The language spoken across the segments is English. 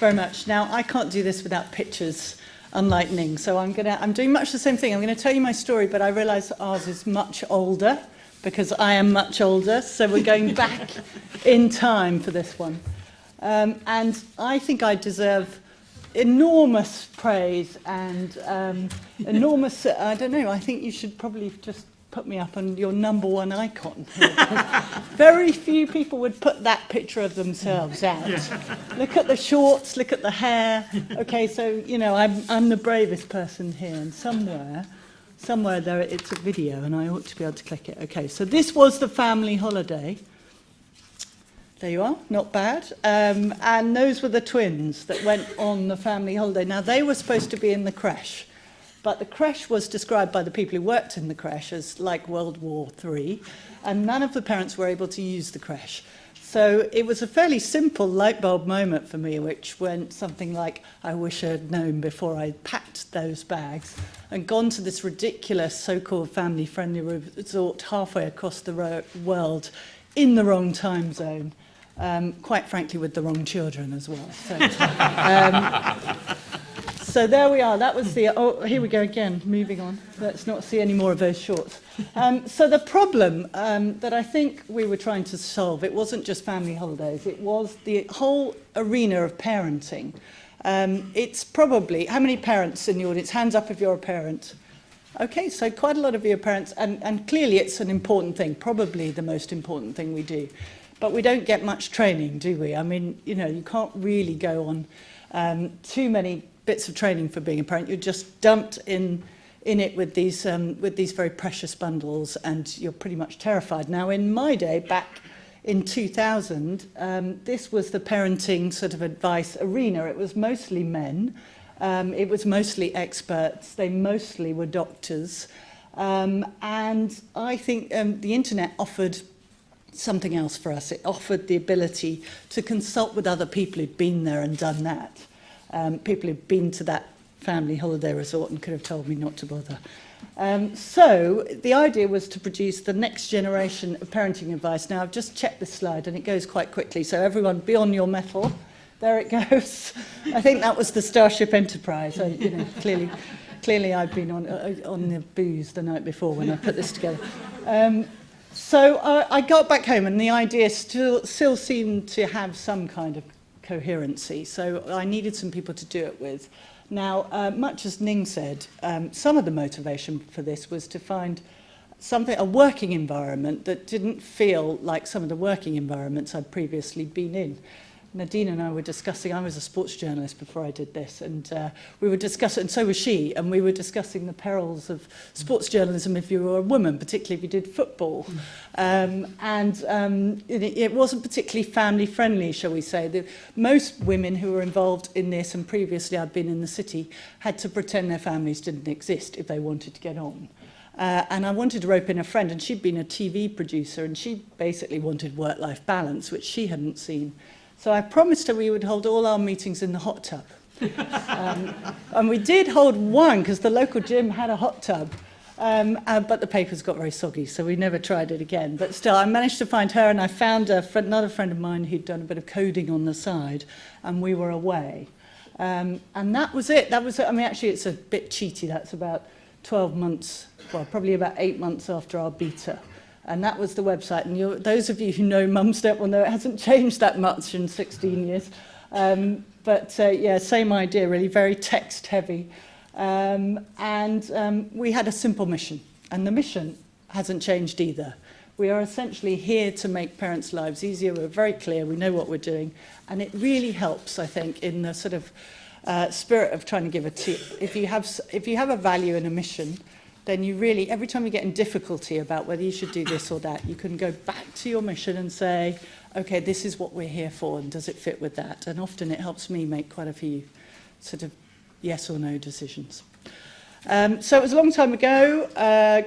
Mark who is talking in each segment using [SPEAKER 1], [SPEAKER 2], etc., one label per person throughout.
[SPEAKER 1] very much. Now, I can't do this without pictures, unlike Ning, so I'm doing much the same thing. I'm going to tell you my story, but I realise ours is much older, because I am much older, so we're going back in time for this one. And I think I deserve enormous praise and enormous, I don't know, I think you should probably just put me up on your #1 icon here, very few people would put that picture of themselves out. Look at the shorts, look at the hair. Okay, so, you know, I'm the bravest person here, and somewhere there it's a video, and I ought to be able to click it. Okay, so this was the family holiday. There you are, not bad. And those were the twins that went on the family holiday. Now, they were supposed to be in the creche, but the creche was described by the people who worked in the creche as like World War III, and none of the parents were able to use the creche. So it was a fairly simple light bulb moment for me, which went something like, I wish I had known before I packed those bags and gone to this ridiculous so-called family-friendly resort halfway across the world in the wrong time zone. Quite frankly, with the wrong children as well. So there we are. That was the... Oh, here we go again. Moving on. Let's not see any more of those shorts. So the problem that I think we were trying to solve, it wasn't just family holidays. It was the whole arena of parenting. It's probably... How many parents in the audience? Hands up if you're a parent. Okay, so quite a lot of you are parents. And clearly it's an important thing. Probably the most important thing we do. But we don't get much training, do we? I mean, you know, you can't really go on too many bits of training for being a parent. You're just dumped in it with these very precious bundles, and you're pretty much terrified. Now, in my day, back in 2000, this was the parenting sort of advice arena. It was mostly men. It was mostly experts. They mostly were doctors. And I think the internet offered something else for us. It offered the ability to consult with other people who'd been there and done that. People who'd been to that family holiday resort and could have told me not to bother. So the idea was to produce the next generation of parenting advice. Now, I've just checked this slide, and it goes quite quickly. So everyone, be on your mettle. There it goes. I think that was the Starship Enterprise. So, you know, clearly I'd been on the booze the night before when I put this together. So I got back home, and the idea still seemed to have some kind of coherency. So I needed some people to do it with. Now, much as Ning said, some of the motivation for this was to find a working environment that didn't feel like some of the working environments I'd previously been in. Nadine and I were discussing, I was a sports journalist before I did this, and we were discussing, and so was she, and we were discussing the perils of sports journalism if you were a woman, particularly if you did football. It wasn't particularly family-friendly, shall we say. Most women who were involved in this, and previously I'd been in the city, had to pretend their families didn't exist if they wanted to get on. And I wanted to rope in a friend, and she'd been a TV producer, and she basically wanted work-life balance, which she hadn't seen. So I promised her we would hold all our meetings in the hot tub. And we did hold one, because the local gym had a hot tub. But the papers got very soggy, so we never tried it again. But still, I managed to find her, and I found another friend of mine who'd done a bit of coding on the side, and we were away. And that was it. I mean, actually, it's a bit cheaty. That's about 12 months, well, probably about 8 months after our beta. And that was the website. And those of you who know Mumsnet will know it hasn't changed that much in 16 years. Yeah, same idea, really, very text-heavy. We had a simple mission. And the mission hasn't changed either. We are essentially here to make parents' lives easier. We're very clear. We know what we're doing. And it really helps, I think, in the sort of spirit of trying to give a tip. If you have a value and a mission, then you really, every time you get in difficulty about whether you should do this or that, you can go back to your mission and say, okay, this is what we're here for, and does it fit with that? And often it helps me make quite a few sort of yes or no decisions. So it was a long time ago.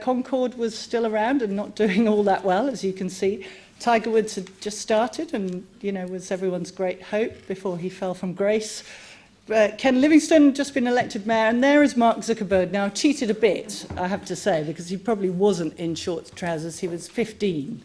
[SPEAKER 1] Concord was still around and not doing all that well, as you can see. Tiger Woods had just started and, you know, was everyone's great hope before he fell from grace. Ken Livingstone had just been elected mayor, and there is Mark Zuckerberg. Now, cheated a bit, I have to say, because he probably wasn't in short trousers. He was 15.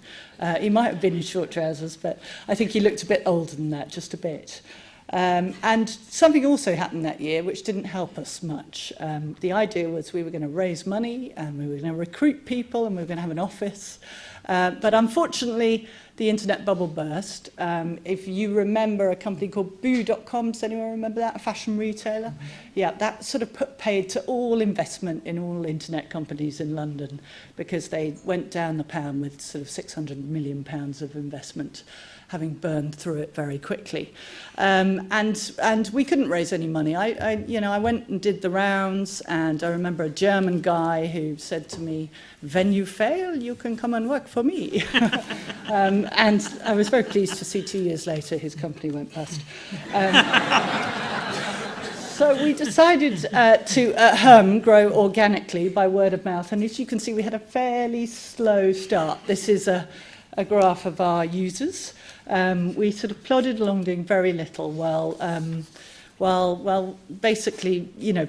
[SPEAKER 1] He might have been in short trousers, but I think he looked a bit older than that, just a bit. And something also happened that year which didn't help us much. The idea was we were going to raise money and we were going to recruit people and we were going to have an office. But unfortunately, the internet bubble burst. If you remember a company called Boo.com, does anyone remember that? A fashion retailer? Yeah, that sort of put paid to all investment in all internet companies in London because they went down the pan with sort of £600 million of investment, having burned through it very quickly. And we couldn't raise any money. I went and did the rounds, and I remember a German guy who said to me, "When you fail, you can come and work for me." And I was very pleased to see 2 years later his company went bust. So we decided to, at home, grow organically by word of mouth. And as you can see, we had a fairly slow start. This is a graph of our users. We sort of plodded along doing very little while basically,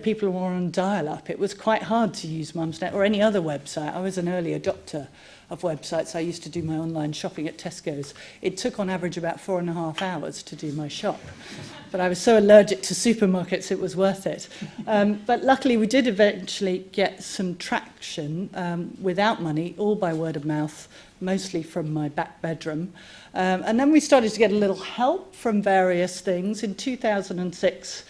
[SPEAKER 1] people were on dial-up. It was quite hard to use Mumsnet or any other website. I was an early adopter of websites. I used to do my online shopping at Tesco's. It took on average about 4.5 hours to do my shop. But I was so allergic to supermarkets, it was worth it. But luckily, we did eventually get some traction without money, all by word of mouth, mostly from my back bedroom. And then we started to get a little help from various things. In 2006,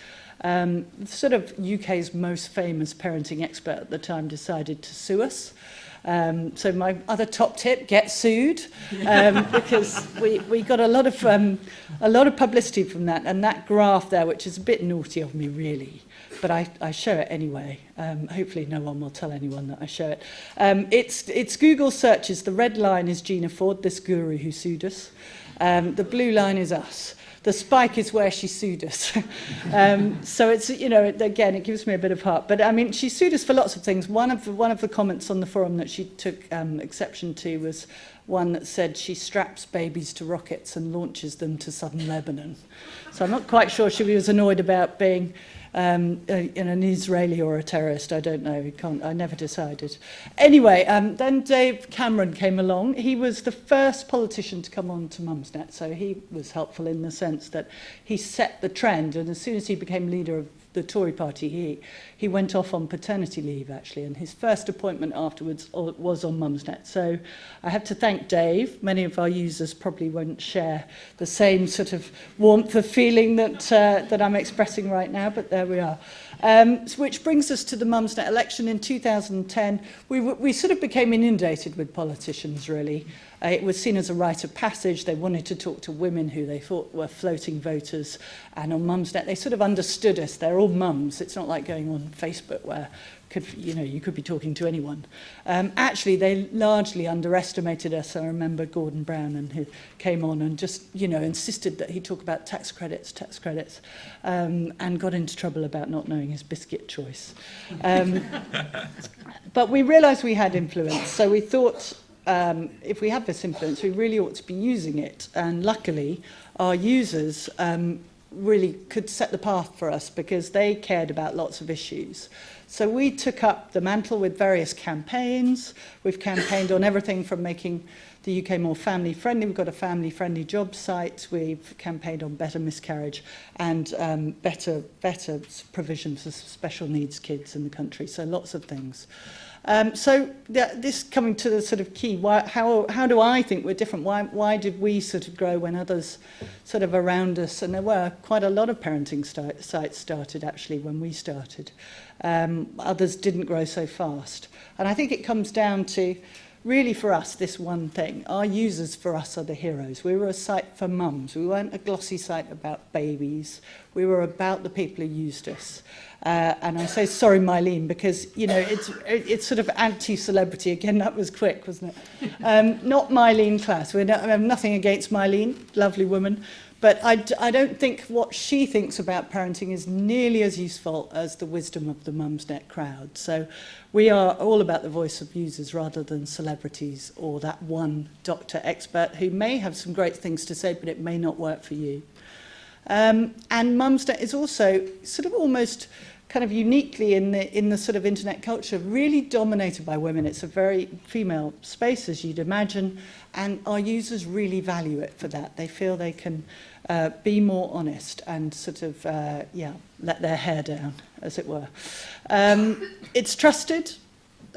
[SPEAKER 1] sort of UK's most famous parenting expert at the time decided to sue us. So my other top tip, get sued, because we got a lot of publicity from that. And that graph there, which is a bit naughty of me, really, but I show it anyway. Hopefully no one will tell anyone that I show it. It's Google searches. The red line is Gina Ford, this guru who sued us. The blue line is us. The spike is where she sued us. So it's, again, it gives me a bit of heart. But I mean, she sued us for lots of things. One of the comments on the forum that she took exception to was one that said she straps babies to rockets and launches them to southern Lebanon. So I'm not quite sure she was annoyed about being an Israeli or a terrorist. I don't know. I never decided. Anyway, then Dave Cameron came along. He was the first politician to come on to Mumsnet, so he was helpful in the sense that he set the trend, and as soon as he became leader of the Tory party, he went off on paternity leave, actually, and his first appointment afterwards was on Mumsnet. So I have to thank Dave. Many of our users probably won't share the same sort of warmth of feeling that I'm expressing right now, but there we are. Which brings us to the Mumsnet election in 2010. We sort of became inundated with politicians, really. It was seen as a rite of passage. They wanted to talk to women who they thought were floating voters. And on Mumsnet, they sort of understood us. They're all mums. It's not like going on Facebook where you could be talking to anyone. Actually, they largely underestimated us. I remember Gordon Brown, and who came on and just, insisted that he talk about tax credits, and got into trouble about not knowing his biscuit choice. But we realised we had influence, so we thought, if we have this influence, we really ought to be using it. And luckily, our users really could set the path for us because they cared about lots of issues. So we took up the mantle with various campaigns. We've campaigned on everything from making the UK more family-friendly. We've got a family-friendly job site. We've campaigned on better miscarriage and better provision for special needs kids in the country. So lots of things. So this coming to the sort of key, how do I think we're different? Why did we sort of grow when others sort of around us, and there were quite a lot of parenting sites started actually when we started. Others didn't grow so fast. And I think it comes down to, really for us, this one thing. Our users for us are the heroes. We were a site for mums. We weren't a glossy site about babies. We were about the people who used us. And I say sorry, Mylene, because, it's sort of anti-celebrity. Again, that was quick, wasn't it? Not Mylene Class. I have nothing against Mylene, lovely woman. But I don't think what she thinks about parenting is nearly as useful as the wisdom of the Mumsnet crowd. So we are all about the voice of users rather than celebrities or that one doctor expert who may have some great things to say, but it may not work for you. And Mumsnet is also sort of almost kind of uniquely in the sort of internet culture, really dominated by women. It's a very female space, as you'd imagine, and our users really value it for that. They feel they can be more honest and sort of, let their hair down, as it were. It's trusted.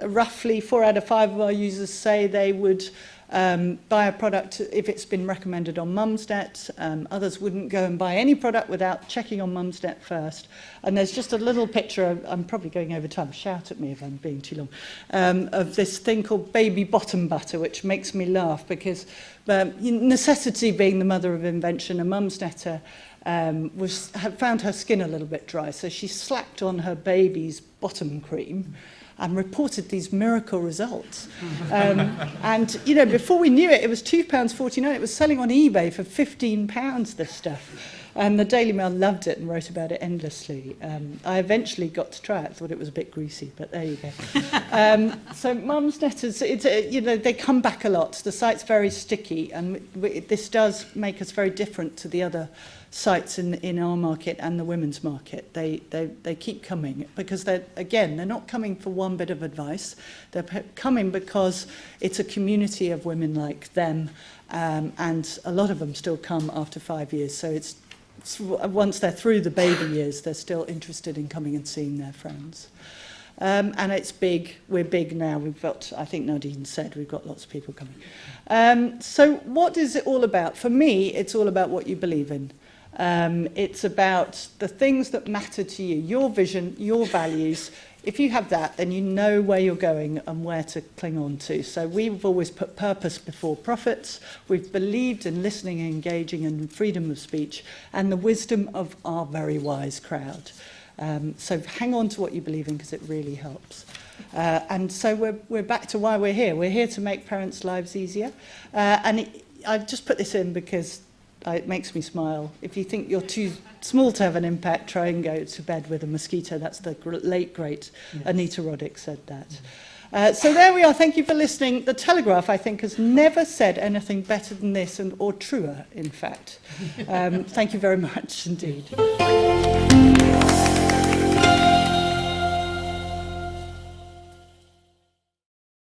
[SPEAKER 1] Roughly 4 out of 5 of our users say they would buy a product if it's been recommended on Mumsnet. Others wouldn't go and buy any product without checking on Mumsnet first. And there's just a little picture, I'm probably going over time, shout at me if I'm being too long, of this thing called baby bottom butter, which makes me laugh because necessity being the mother of invention, a Mumsnetter had found her skin a little bit dry, so she slapped on her baby's bottom cream and reported these miracle results. And, you know, before we knew it, it was £2.49. It was selling on eBay for £15, this stuff. And the Daily Mail loved it and wrote about it endlessly. I eventually got to try it, thought it was a bit greasy, but there you go. So Mumsnet, they come back a lot. The site's very sticky, and this does make us very different to the other sites in our market and the women's market. They keep coming because they're not coming for one bit of advice. They're coming because it's a community of women like them, and a lot of them still come after 5 years. So it's once they're through the baby years, they're still interested in coming and seeing their friends. And it's big. We're big now. We've got, I think Nadine said, we've got lots of people coming. So what is it all about? For me, it's all about what you believe in. It's about the things that matter to you, your vision, your values. If you have that, then you know where you're going and where to cling on to. So we've always put purpose before profits. We've believed in listening and engaging and freedom of speech and the wisdom of our very wise crowd. So hang on to what you believe in because it really helps. And so we're back to why we're here. We're here to make parents' lives easier. I've just put this in because it makes me smile. If you think you're too small to have an impact, try and go to bed with a mosquito. That's the late, great Anita Roddick said that. So there we are. Thank you for listening. The Telegraph, I think, has never said anything better than this, or truer, in fact. Thank you very much indeed.